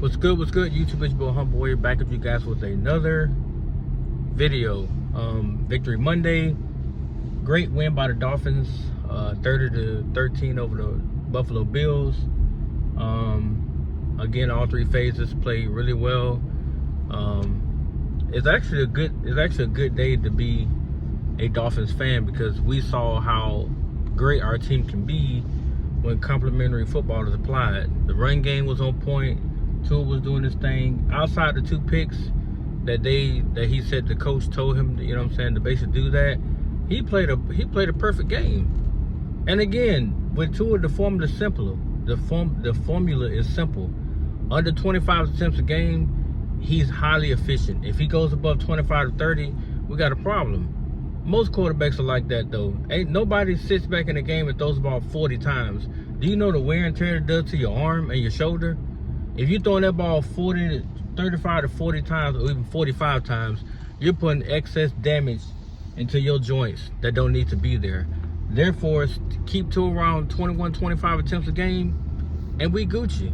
What's good, YouTube? It's your boy Humble Warrior back with you guys with another video. Victory Monday. Great win by the Dolphins, 30-13 over the Buffalo Bills. Again, all three phases played really well. It's actually a good day to be a Dolphins fan, because we saw how great our team can be when complementary football is applied. The run game was on point. Tua was doing his thing. Outside the 2 picks that he said the coach told him, you know what I'm saying, to basically do that, he played a perfect game. And again, with Tua, the formula is simple. The formula is simple. Under 25 attempts a game, he's highly efficient. If he goes above 25 to 30, we got a problem. Most quarterbacks are like that, though. Ain't nobody sits back in the game and throws the ball 40 times. Do you know the wear and tear it does to your arm and your shoulder? If you're throwing that ball 35 to 40 times, or even 45 times, you're putting excess damage into your joints that don't need to be there. Therefore, keep to around 21, 25 attempts a game, and we Gucci.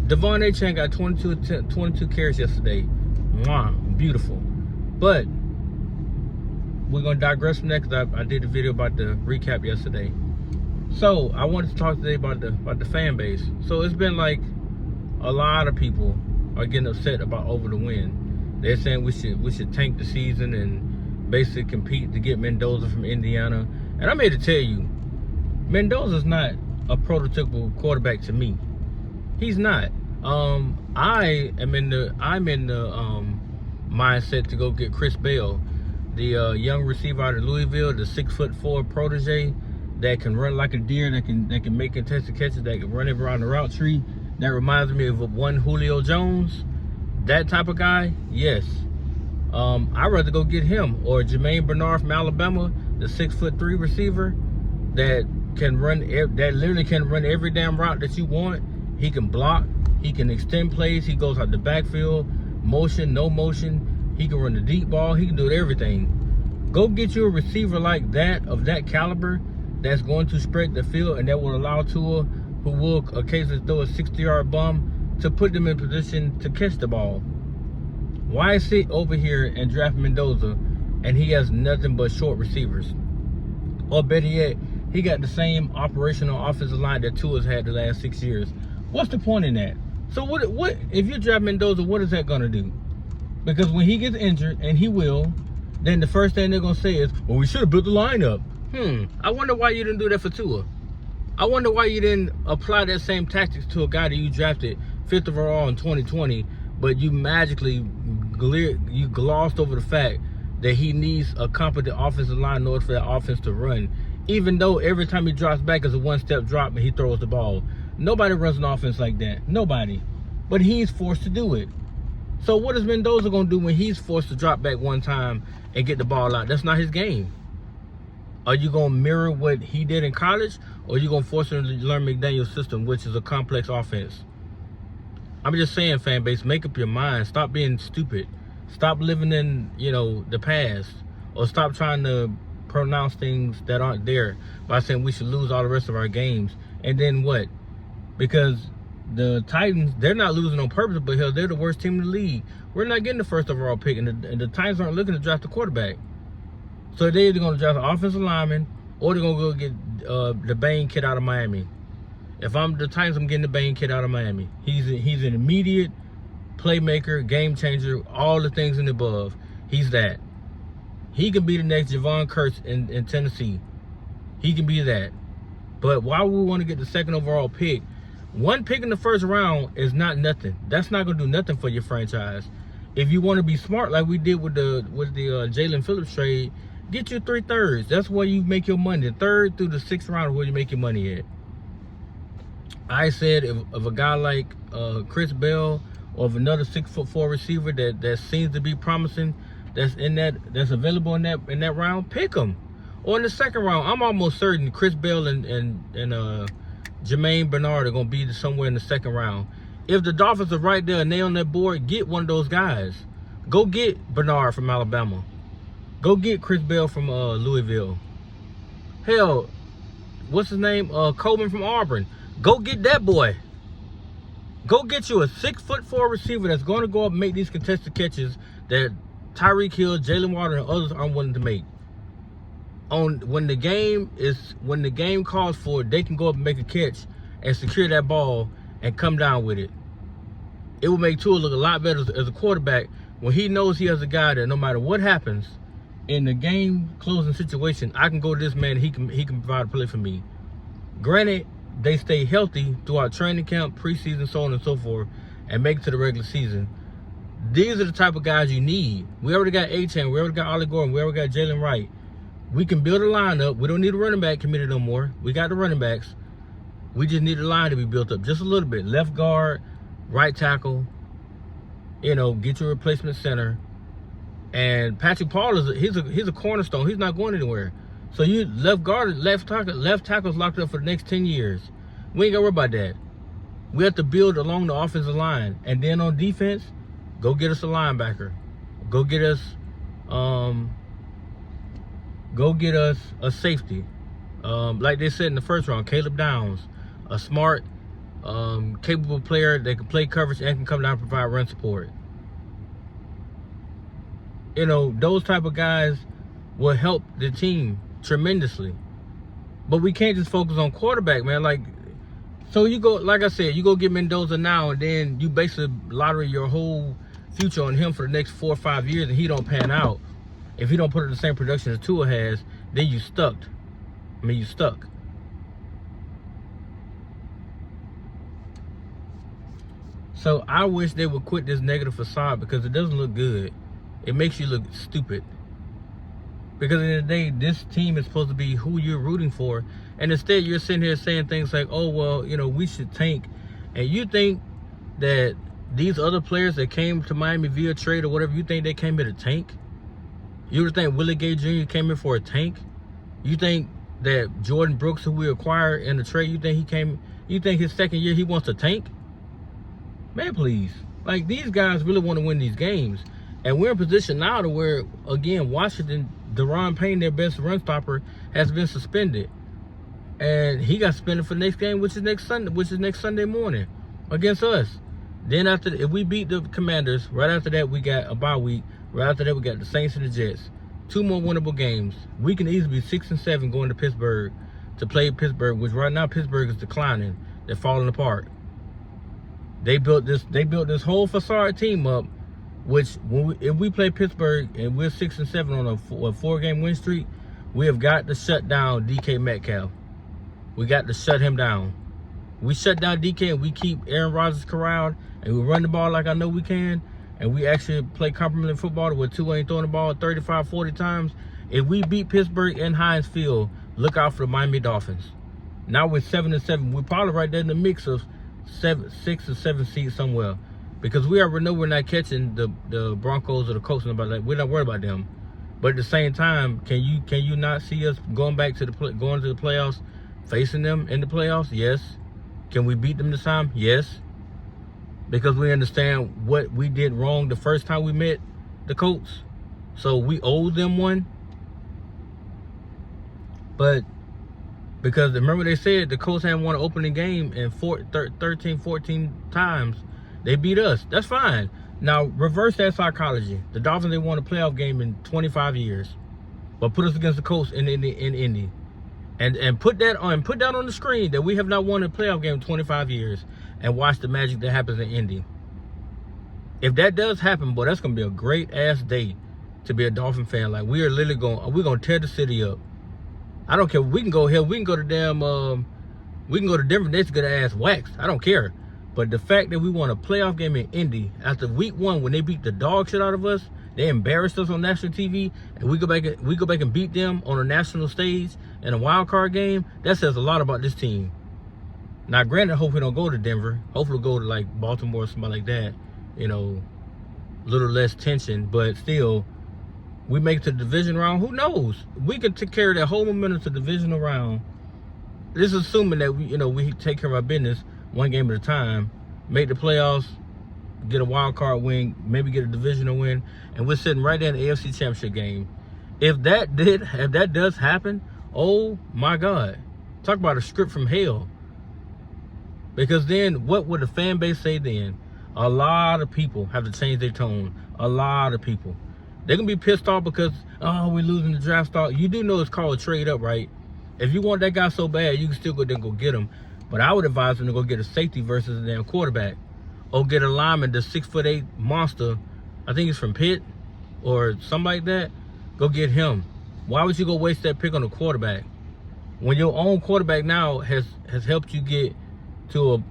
Devon Achane got 22 carries yesterday. Mwah, beautiful. But we're going to digress from that, because I did a video about the recap yesterday. So I wanted to talk today about the fan base. So it's been like a lot of people are getting upset about over the win. They're saying we should tank the season and basically compete to get Mendoza from Indiana. And I'm here to tell you, Mendoza's not a prototypical quarterback to me. He's not. I'm in the mindset to go get Chris Bell, the young receiver out of Louisville, the 6'4" protege that can run like a deer, that can make contested catches, that can run around the route tree. That reminds me of one Julio Jones, that type of guy. Yes, I'd rather go get him, or Jermaine Bernard from Alabama, the 6'3" receiver that can run, that literally can run every damn route that you want. He can block, he can extend plays, he goes out the backfield, motion, no motion. He can run the deep ball, he can do everything. Go get you a receiver like that, of that caliber, that's going to spread the field, and that will allow Tua, who will occasionally throw a 60-yard bomb, to put them in position to catch the ball. Why sit over here and draft Mendoza and he has nothing but short receivers? Or better yet, he got the same operational offensive line that Tua's had the last 6 years. What's the point in that? So what if you draft Mendoza, what is that gonna do? Because when he gets injured, and he will, then the first thing they're gonna say is, well, we should have built the lineup. I wonder why you didn't do that for Tua. I wonder why you didn't apply that same tactics to a guy that you drafted 5th overall in 2020, but you magically glossed over the fact that he needs a competent offensive line in order for that offense to run. Even though every time he drops back is a one-step drop and he throws the ball. Nobody runs an offense like that. Nobody. But he's forced to do it. So what is Mendoza going to do when he's forced to drop back one time and get the ball out? That's not his game. Are you going to mirror what he did in college, or are you going to force him to learn McDaniel's system, which is a complex offense? I'm just saying, fan base, make up your mind. Stop being stupid. Stop living in, the past, or stop trying to pronounce things that aren't there by saying we should lose all the rest of our games. And then what? Because the Titans, they're not losing on purpose, but hell, they're the worst team in the league. We're not getting the 1st overall pick, and the Titans aren't looking to draft a quarterback. So they're either going to draft an offensive lineman, or they're going to go get the Bane kid out of Miami. If I'm the Titans, I'm getting the Bane kid out of Miami. He's an immediate playmaker, game changer, all the things and above. He's that. He can be the next Javon Curse in Tennessee. He can be that. But why would we want to get the 2nd overall pick? One pick in the 1st round is not nothing. That's not going to do nothing for your franchise. If you want to be smart, like we did with the Jalen Phillips trade, get your 3 thirds. That's where you make your money. The 3rd through the 6th round is where you make your money at. I said if a guy like Chris Bell, or of another 6'4" receiver that seems to be promising, that's available in that round, pick him. Or in the 2nd round, I'm almost certain Chris Bell and Jermaine Bernard are gonna be somewhere in the 2nd round. If the Dolphins are right there and they on that board, get one of those guys. Go get Bernard from Alabama. Go get Chris Bell from Louisville. Hell, what's his name? Coleman from Auburn. Go get that boy. Go get you a 6'4" receiver that's going to go up and make these contested catches that Tyreek Hill, Jalen Water, and others aren't willing to make. When the game calls for it, they can go up and make a catch and secure that ball and come down with it. It will make Tua look a lot better as a quarterback when he knows he has a guy that no matter what happens in the game closing situation, I can go to this man and he can provide a play for me. Granted, they stay healthy throughout training camp, preseason, so on and so forth, and make it to the regular season. These are the type of guys you need. We already got A-Chan, we already got Ollie Gordon, we already got Jalen Wright. We can build a lineup. We don't need a running back committee no more. We got the running backs. We just need the line to be built up just a little bit. Left guard, right tackle, get your replacement center. And Patrick Paul he's a cornerstone. He's not going anywhere. So you left guard, left tackle's locked up for the next 10 years. We ain't got to worry about that. We have to build along the offensive line. And then on defense, go get us a linebacker. Go get us a safety. Like they said in the first round, Caleb Downs, a smart, capable player that can play coverage and can come down and provide run support. Those type of guys will help the team tremendously. But we can't just focus on quarterback, man. So you go, like I said, you go get Mendoza now, and then you basically lottery your whole future on him for the next 4 or 5 years, and he don't pan out. If he don't put in the same production as Tua has, then you stuck. You stuck. So I wish they would quit this negative facade because it doesn't look good. It makes you look stupid. Because at the end of the day, this team is supposed to be who you're rooting for. And instead, you're sitting here saying things like, oh, well, we should tank. And you think that these other players that came to Miami via trade or whatever, you think they came here to tank? You would think Willie Gay Jr. came in for a tank? You think that Jordan Brooks, who we acquired in the trade, you think his second year he wants to tank? Man, please. These guys really want to win these games. And we're in position now to where, again, Washington, Deron Payne, their best run stopper, has been suspended. And he got suspended for the next game, which is next Sunday morning against us. Then if we beat the Commanders, right after that we got a bye week. Right after that we got the Saints and the Jets. 2 more winnable games. We can easily be 6-7 going to Pittsburgh to play Pittsburgh, which right now Pittsburgh is declining. They're falling apart. They built this whole facade team up, which if we play Pittsburgh and we're 6-7 on a 4-game win streak, we have got to shut down DK Metcalf. We got to shut him down. We shut down DK and we keep Aaron Rodgers corralled and we run the ball like I know we can, and we actually play complementary football where Tua ain't throwing the ball 35, 40 times. If we beat Pittsburgh in Heinz Field, look out for the Miami Dolphins. Now we're 7-7. We're probably right there in the mix of 6 or 7 seeds somewhere. Because we already know we're not catching the Broncos or the Colts and about that. We're not worried about them. But at the same time, can you not see us going to the playoffs, facing them in the playoffs? Yes. Can we beat them this time? Yes. Because we understand what we did wrong the first time we met the Colts. So we owe them one. But because remember they said the Colts hadn't won an opening game in 13, 14 times. They beat us. That's fine. Now, reverse that psychology. The Dolphins, they won a playoff game in 25 years. But put us against the Colts in Indy. And put that on the screen that we have not won a playoff game in 25 years. And watch the magic that happens in Indy. If that does happen, boy, that's going to be a great-ass day to be a Dolphin fan. We are literally going to tear the city up. I don't care. We can go here. We can go to Denver. They just get our ass waxed. I don't care. But the fact that we won a playoff game in Indy after week 1 when they beat the dog shit out of us, they embarrassed us on national TV, and we go back and beat them on a national stage in a wild card game, that says a lot about this team. Now, granted, hopefully we don't go to Denver. Hopefully we'll go to Baltimore or somebody like that. Little less tension, but still, we make it to the division round. Who knows? We can take care of that whole momentum to the divisional round. This is assuming that we take care of our business 1 game at a time, make the playoffs, get a wild card win, maybe get a divisional win, and we're sitting right there in the AFC Championship game. If that does happen, oh my God, talk about a script from hell. Because then what would the fan base say then? A lot of people have to change their tone. A lot of people. They're going to be pissed off because, oh, we're losing the draft stock. You do know it's called a trade up, right? If you want that guy so bad, you can still go there and go get him. But I would advise him to go get a safety versus a damn quarterback. Or get a lineman, the 6'8" monster. I think he's from Pitt or something like that. Go get him. Why would you go waste that pick on a quarterback? When your own quarterback now has helped you get to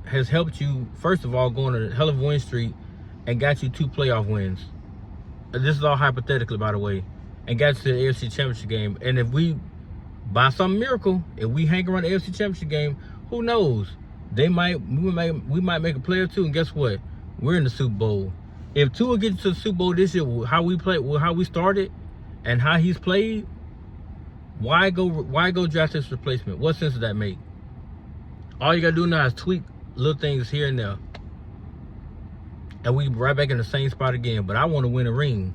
has helped you, first of all, go on a hell of a win streak and got you 2 playoff wins. This is all hypothetically, by the way, and got to the AFC Championship game. And if we, by some miracle, if we hang around the AFC Championship game, who knows? We might make a play or two, and guess what? We're in the Super Bowl. If Tua gets to the Super Bowl this year, how we started, and how he's played, why go draft his replacement? What sense does that make? All you gotta do now is tweak little things here and there, and we right back in the same spot again. But I want to win a ring.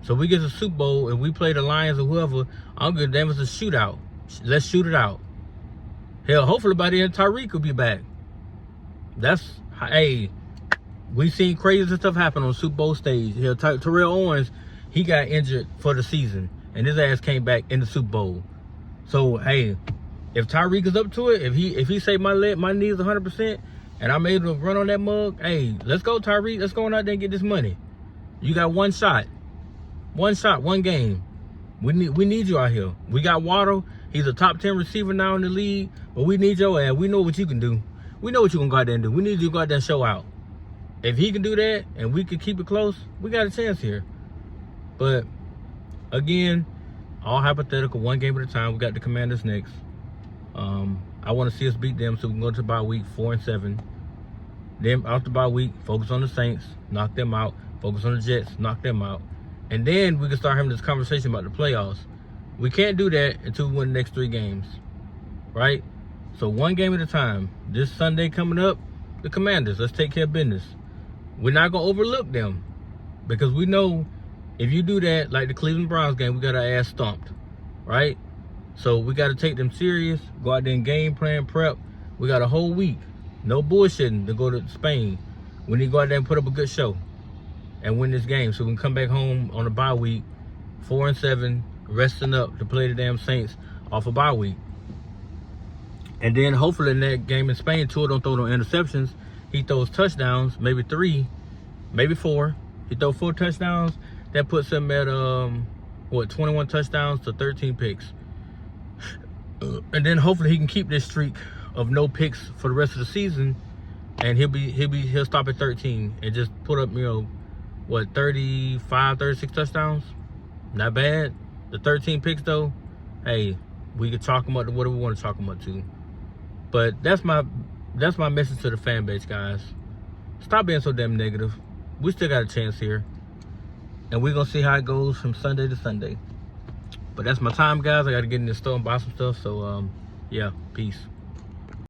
So we get to the Super Bowl and we play the Lions or whoever. I'm gonna damn it's a shootout. Let's shoot it out. Hell, hopefully by then Tyreek will be back. Hey, we seen crazy stuff happen on Super Bowl stage. Hell, Terrell Owens, he got injured for the season, and his ass came back in the Super Bowl. So hey, if Tyreek is up to it, if he say my knee is 100%, and I'm able to run on that mug, hey, let's go Tyreek. Let's go out there and get this money. You got one shot, one game. We need you out here. We got Waddle. He's a top 10 receiver now in the league, but we need your ass. We know what you can do. We know what you can go out there and do. We need you to go out there and show out. If he can do that and we can keep it close, we got a chance here. But again, all hypothetical, one game at a time. We got the Commanders next. I want to see us beat them so we can go to bye week 4-7. Then after bye week, focus on the Saints, knock them out. Focus on the Jets, knock them out. And then we can start having this conversation about the playoffs. We can't do that until we win the next 3 games, right? So one game at a time. This Sunday coming up, the Commanders. Let's take care of business. We're not going to overlook them because we know if you do that, like the Cleveland Browns game, we got our ass stomped, right? So we got to take them serious, go out there and game plan, prep. We got a whole week. No bullshitting to go to Spain. We need to go out there and put up a good show and win this game so we can come back home on a bye week, 4-7, resting up to play the damn Saints off a bye week. And then hopefully in that game in Spain, Tua don't throw no interceptions. He throws touchdowns, maybe 3, maybe 4. He throws 4 touchdowns. That puts him at 21 touchdowns to 13 picks. And then hopefully he can keep this streak of no picks for the rest of the season, and he'll stop at 13 and just put up 35, 36 touchdowns. Not bad. The 13 picks though, hey, we could chalk him up to whatever we want to chalk him up to. But that's my message to the fan base, guys. Stop being so damn negative. We still got a chance here, and we're gonna see how it goes from Sunday to Sunday. But that's my time, guys. I got to get in the store and buy some stuff. So, yeah, peace.